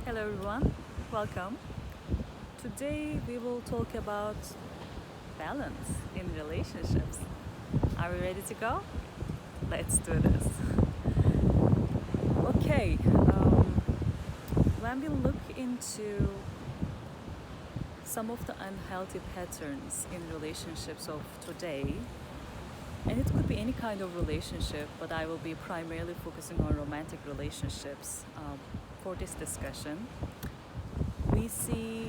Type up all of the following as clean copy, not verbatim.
Hello everyone, welcome. Today we will talk about balance in relationships. Are we ready to go? Let's do this. Okay, when we look into some of the unhealthy patterns in relationships of today, and it could be any kind of relationship, but I will be primarily focusing on romantic relationships for this discussion. We see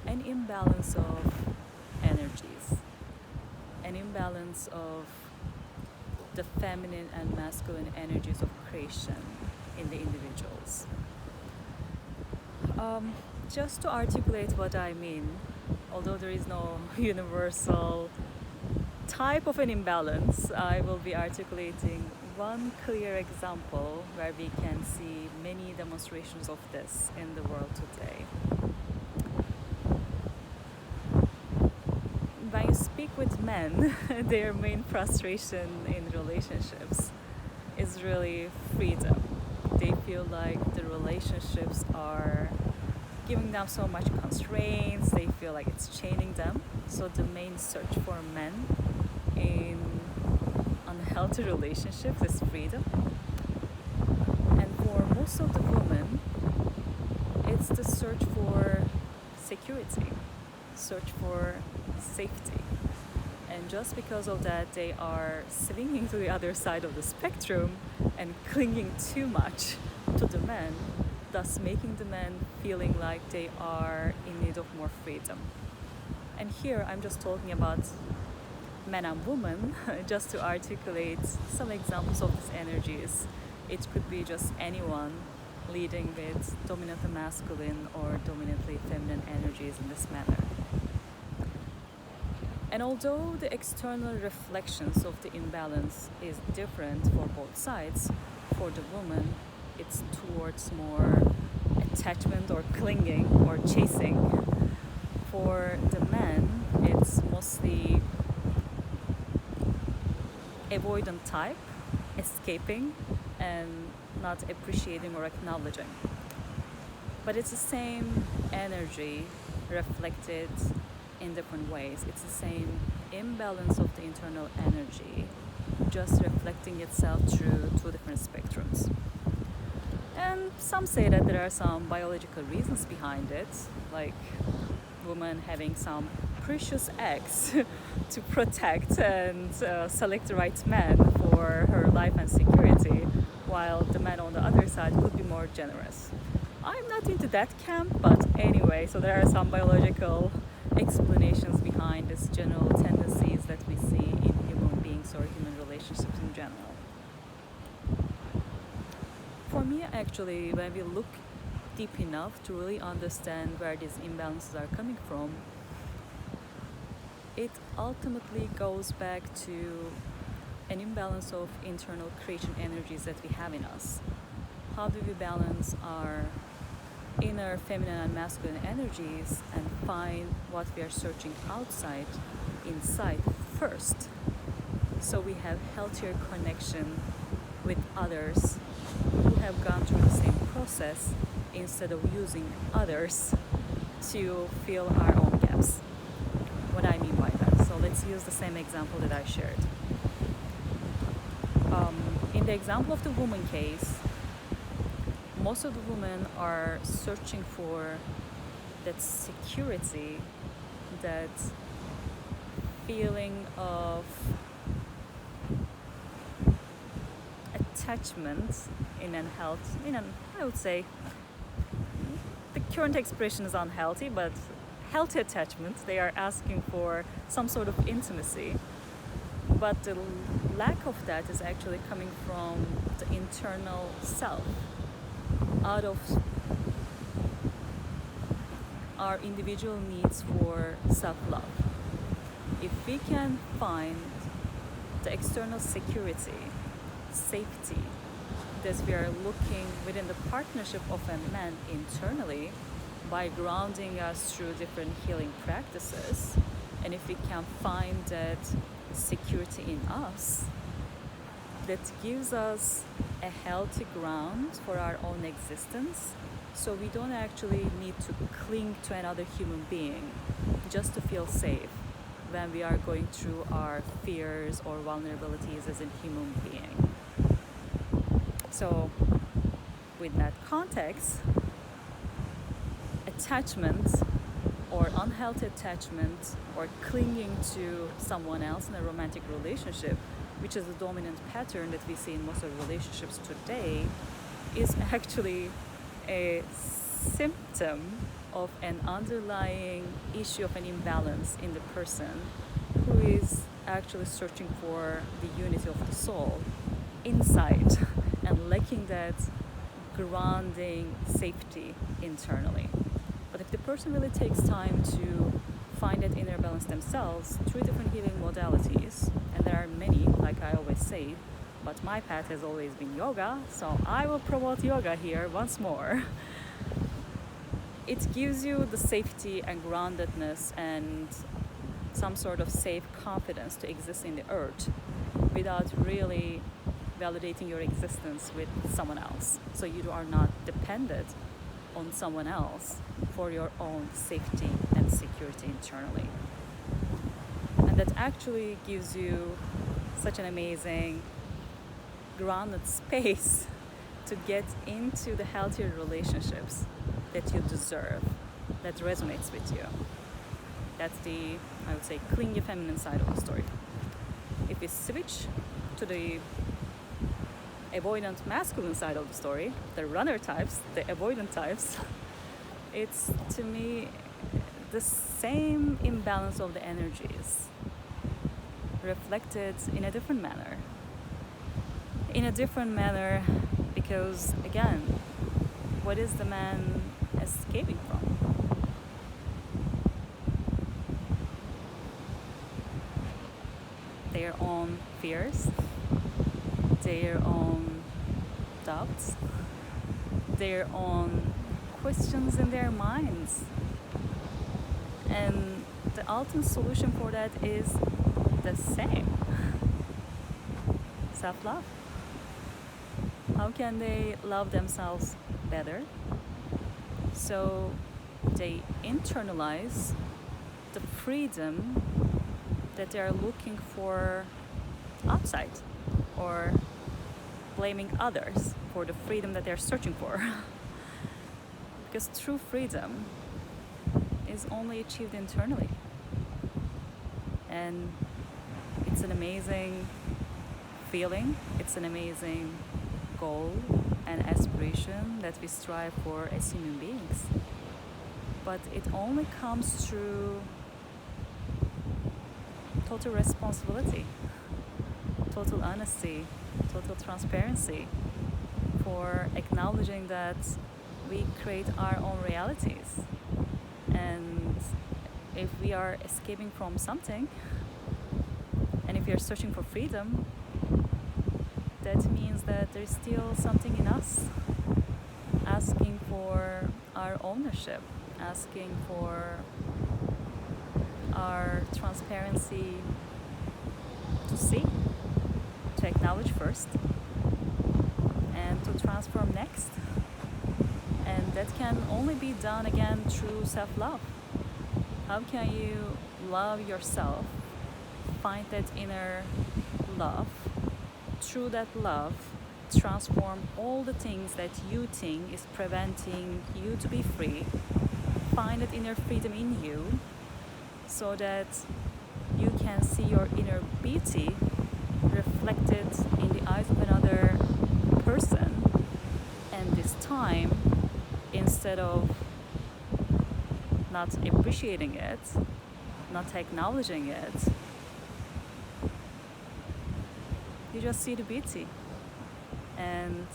an imbalance of energies, an imbalance of the feminine and masculine energies of creation in the individuals. Just to articulate what I mean, although there is no universal type of an imbalance, I will be articulating one clear example where we can see many demonstrations of this in the world today. When you speak with men, their main frustration in relationships is really freedom. They feel like the relationships are giving them so much constraints, they feel like it's chaining them. So the main search for men in unhealthy relationships is freedom. And for most of the women, it's the search for security, search for safety. And just because of that, they are swinging to the other side of the spectrum and clinging too much to the men, thus making the men feeling like they are in need of more freedom. And here I'm just talking about men and women, just to articulate some examples of these energies. It could be just anyone leading with dominantly masculine or dominantly feminine energies in this manner. And although the external reflections of the imbalance is different for both sides, for the woman it's towards more attachment or clinging or chasing. For the man, it's mostly avoidant type, escaping and not appreciating or acknowledging. But it's the same energy reflected in different ways. It's the same imbalance of the internal energy, just reflecting itself through two different spectrums. And some say that there are some biological reasons behind it, like women having some precious eggs to protect and select the right man for her life and security, while the man on the other side could be more generous. I'm not into that camp, but anyway, so there are some biological explanations behind these general tendencies that we see in human beings or human relationships in general. For me, actually, when we look deep enough to really understand where these imbalances are coming from, it ultimately goes back to an imbalance of internal creation energies that we have in us. How do we balance our inner feminine and masculine energies and find what we are searching outside, inside first, so we have healthier connection with others who have gone through the same process, instead of using others to fill our own gaps. What I mean by that, so let's use the same example that I shared. In the example of the woman case, most of the women are searching for that security, that feeling of attachment I would say the current expression is unhealthy, but healthy attachment. They are asking for some sort of intimacy, but the lack of that is actually coming from the internal self, out of our individual needs for self-love. If we can find the external security, safety that we are looking within the partnership of a man internally, by grounding us through different healing practices, and if we can find that security in us, that gives us a healthy ground for our own existence, So we don't actually need to cling to another human being just to feel safe when we are going through our fears or vulnerabilities as a human being. So, with that context, attachment or unhealthy attachment or clinging to someone else in a romantic relationship, which is the dominant pattern that we see in most of relationships today, is actually a symptom of an underlying issue of an imbalance in the person who is actually searching for the unity of the soul inside and lacking that grounding safety internally. But if the person really takes time to find that inner balance themselves through different healing modalities, and there are many, like I always say, but my path has always been yoga, so I will promote yoga here once more. It gives you the safety and groundedness and some sort of safe confidence to exist in the earth without really validating your existence with someone else. So you are not dependent on someone else for your own safety and security internally. And that actually gives you such an amazing grounded space to get into the healthier relationships that you deserve, that resonates with you. That's the, I would say, clingy feminine side of the story. If we switch to the avoidant masculine side of the story, the runner types, the avoidant types, it's, to me, the same imbalance of the energies reflected in a different manner. In a different manner because, again, what is the man escaping from? Their own fears, their own doubts, their own questions in their minds. And the ultimate solution for that is the same: self-love. How can they love themselves better? So they internalize the freedom that they are looking for outside, or blaming others for the freedom that they're searching for. Because true freedom is only achieved internally. And it's an amazing feeling, it's an amazing goal and aspiration that we strive for as human beings. But it only comes through total responsibility, total honesty, total transparency, for acknowledging that we create our own realities. And if we are escaping from something, and if we are searching for freedom, that means that there's still something in us asking for our ownership, asking for our transparency to see, to acknowledge first, and to transform next. And that can only be done again through self-love. How can you love yourself, find that inner love, through that love transform all the things that you think is preventing you to be free, find that inner freedom in you, so that you can see your inner beauty reflected in the eyes of another person. And this time, instead of not appreciating it, not acknowledging it, you just see the beauty and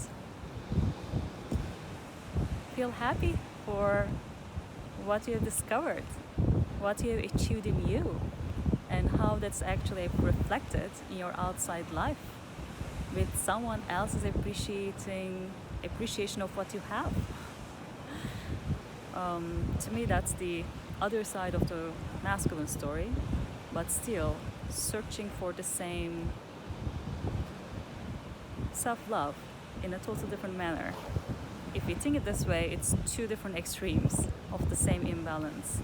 feel happy for what you have discovered, what you have achieved in you, and how that's actually reflected in your outside life with someone else's appreciation of what you have. To me, that's the other side of the masculine story, but still searching for the same self-love in a totally different manner if we think it this way, it's two different extremes of the same imbalance.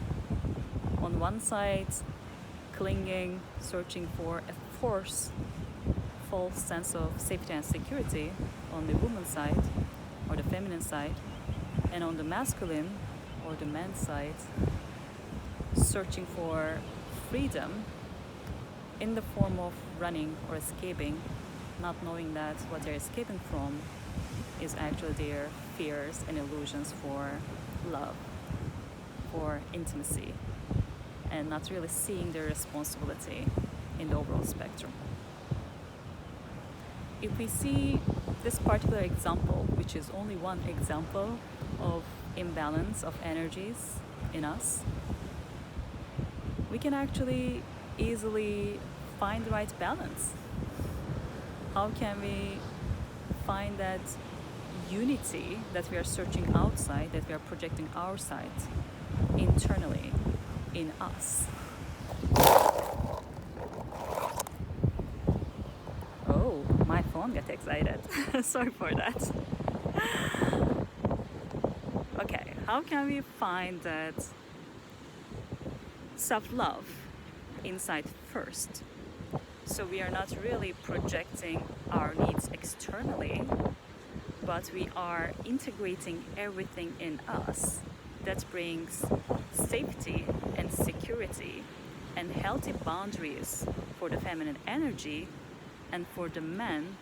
On one side, clinging, searching for a false sense of safety and security on the woman's side or the feminine side, and on the masculine or the man's side, searching for freedom in the form of running or escaping, not knowing that what they're escaping from is actually their fears and illusions for love, for intimacy, and not really seeing their responsibility in the overall spectrum. If we see this particular example, which is only one example of imbalance of energies in us, we can actually easily find the right balance. How can we find that unity that we are searching outside, that we are projecting outside, internally in us? Oh, my phone got excited. Sorry for that. Okay, how can we find that self-love inside first? So we are not really projecting our needs externally, but we are integrating everything in us that brings safety and security and healthy boundaries for the feminine energy, and for the men,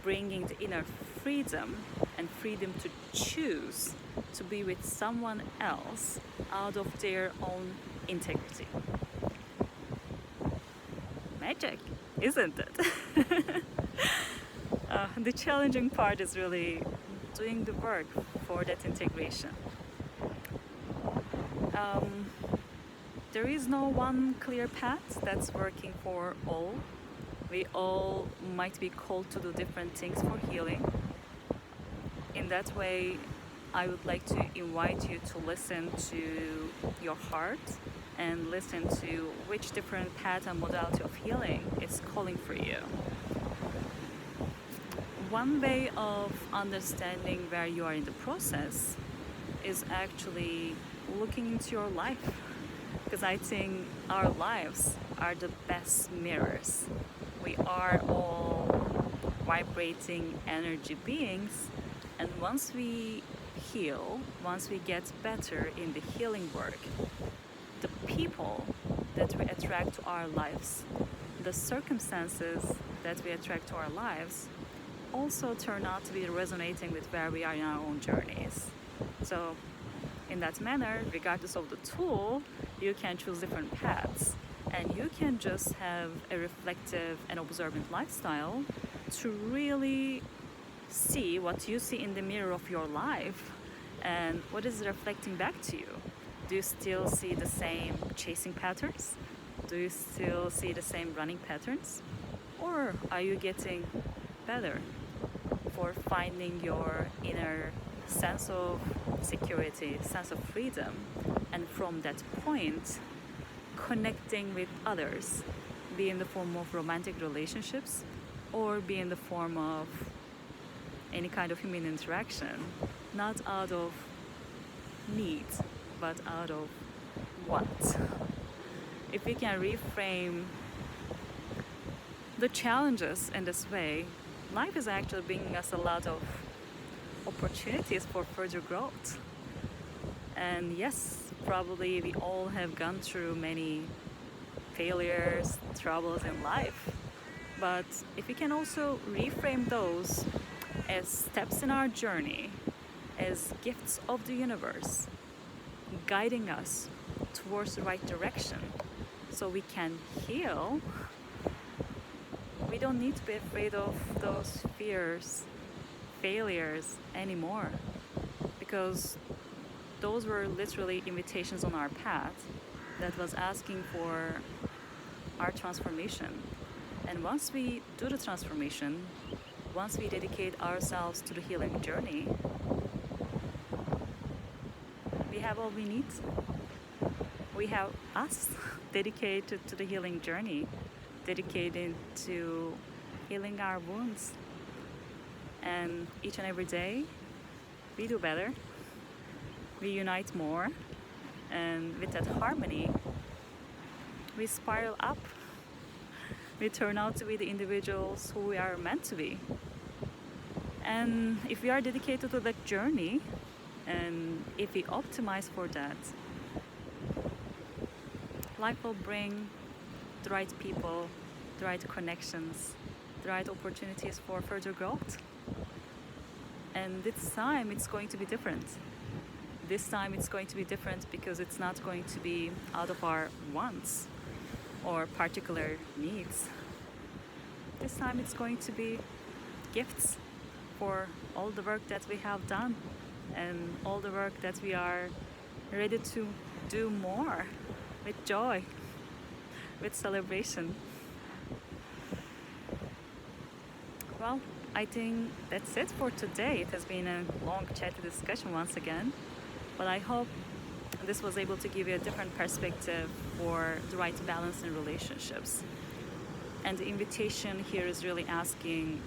bringing the inner freedom and freedom to choose to be with someone else out of their own integrity. Magic, isn't it? The challenging part is really doing the work for that integration. There is no one clear path that's working for all. We all might be called to do different things for healing. In that way, I would like to invite you to listen to your heart and listen to which different path and modality of healing is calling for you. One way of understanding where you are in the process is actually looking into your life, because I think our lives are the best mirrors. We are all vibrating energy beings, and once we heal, once we get better in the healing work, the people that we attract to our lives, the circumstances that we attract to our lives, also turn out to be resonating with where we are in our own journeys. So in that manner, regardless of the tool, you can choose different paths, and you can just have a reflective and observant lifestyle to really see what you see in the mirror of your life and what is reflecting back to you. Do you still see the same chasing patterns? Do you still see the same running patterns? Or are you getting better for finding your inner sense of security, sense of freedom, and from that point, connecting with others, be in the form of romantic relationships or be in the form of any kind of human interaction, not out of need, but out of want. If we can reframe the challenges in this way, life is actually bringing us a lot of opportunities for further growth. And yes, probably we all have gone through many failures, troubles in life. But if we can also reframe those as steps in our journey, as gifts of the universe, guiding us towards the right direction so we can heal, we don't need to be afraid of those fears, failures anymore, because those were literally invitations on our path that was asking for our transformation. And once we do the transformation, once we dedicate ourselves to the healing journey, we have all we need. We have us dedicated to the healing journey, dedicated to healing our wounds. And each and every day, we do better, we unite more, and with that harmony, we spiral up. We turn out to be the individuals who we are meant to be. And if we are dedicated to that journey, and if we optimize for that, life will bring the right people, the right connections, the right opportunities for further growth. And this time it's going to be different. This time it's going to be different because it's not going to be out of our wants or particular needs. This time it's going to be gifts for all the work that we have done and all the work that we are ready to do more with joy, with celebration. Well, I think that's it for today. It has been a long chatty discussion once again, but I hope this was able to give you a different perspective for the right balance in relationships. And the invitation here is really asking,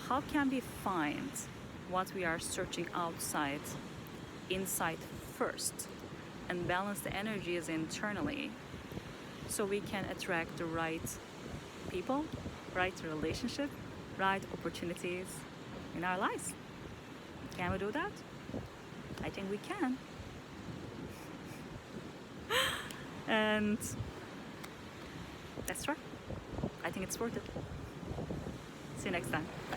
how can we find what we are searching outside, inside first, and balance the energies internally so we can attract the right people, right relationship, right opportunities in our lives? Can we do that? I think we can. And that's right. I think it's worth it. See you next time. Bye.